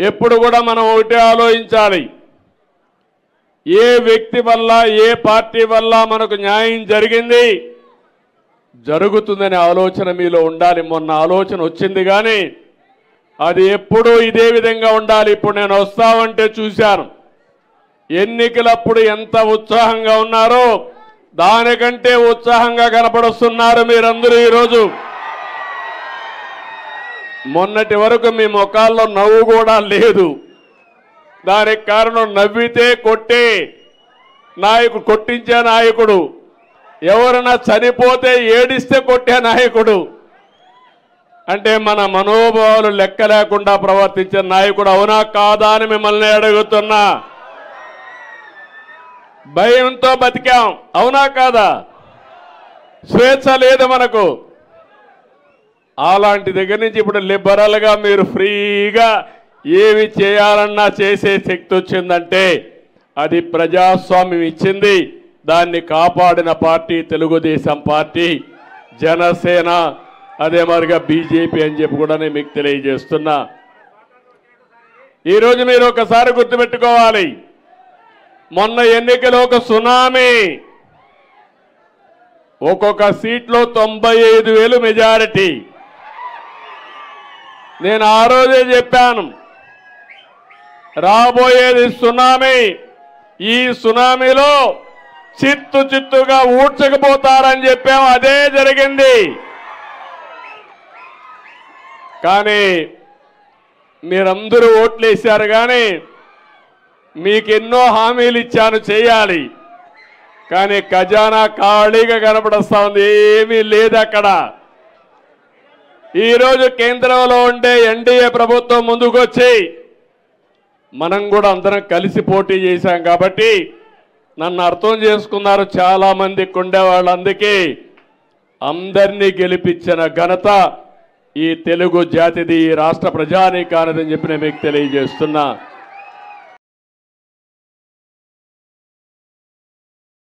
ఎప్పుడు కూడా మనం ఒకటే ఆలోచించాలి, ఏ వ్యక్తి వల్ల ఏ పార్టీ వల్ల మనకు న్యాయం జరిగింది జరుగుతుందనే ఆలోచన మీలో ఉండాలి. మొన్న ఆలోచన వచ్చింది కానీ అది ఎప్పుడూ ఇదే విధంగా ఉండాలి. ఇప్పుడు నేను వస్తామంటే చూశాను, ఎన్నికలప్పుడు ఎంత ఉత్సాహంగా ఉన్నారో దానికంటే ఉత్సాహంగా కనపడుస్తున్నారు మీరందరూ ఈరోజు. మొన్నటి వరకు మీ ముఖాల్లో నవ్వు కూడా లేదు. దానికి కారణం నవ్వితే కొట్టే నాయకుడు, కొట్టించే నాయకుడు, ఎవరైనా చనిపోతే ఏడిస్తే కొట్టే నాయకుడు, అంటే మన మనోభావాలు లెక్క లేకుండా ప్రవర్తించే నాయకుడు. అవునా కాదా అని మిమ్మల్ని అడుగుతున్నా. భయంతో బతికాం, అవునా కాదా? స్వేచ్ఛ లేదు మనకు. అలాంటి దగ్గర నుంచి ఇప్పుడు లిబరల్గా మీరు ఫ్రీగా ఏమి చేయాలన్నా చేసే శక్తి వచ్చిందంటే అది ప్రజాస్వామ్యం ఇచ్చింది. దాన్ని కాపాడిన పార్టీ తెలుగుదేశం పార్టీ, జనసేన, అదే మరిగా బీజేపీ అని చెప్పి కూడా నేను మీకు తెలియజేస్తున్నా. ఈరోజు మీరు ఒకసారి గుర్తుపెట్టుకోవాలి, మొన్న ఎన్నికలో ఒక సునామీ, ఒక్కొక్క సీట్లో 95,000 మెజారిటీ. నేను ఆ రోజే చెప్పాను, రాబోయేది సునామీ. ఈ సునామీలో చిత్తుగా ఊడ్చకపోతారని చెప్పాము, అదే జరిగింది. కానీ మీరందరూ ఓట్లు వేశారు, కానీ మీకు ఎన్నో హామీలు ఇచ్చాను చేయాలి, కానీ ఖజానా ఖాళీగా కనపడస్తా ఉంది, ఏమీ లేదు అక్కడ. ఈరోజు కేంద్రంలో ఉండే ఎన్డీఏ ప్రభుత్వం ముందుకొచ్చి మనం కూడా అందరం కలిసి పోటీ చేశాం కాబట్టి నన్ను అర్థం చేసుకున్నారు చాలా మంది ఉండేవాళ్ళు. అందుకే అందరినీ గెలిపించిన ఘనత ఈ తెలుగు జాతిది, ఈ రాష్ట్ర ప్రజానీకానిదని చెప్పి నేను మీకు తెలియజేస్తున్నా.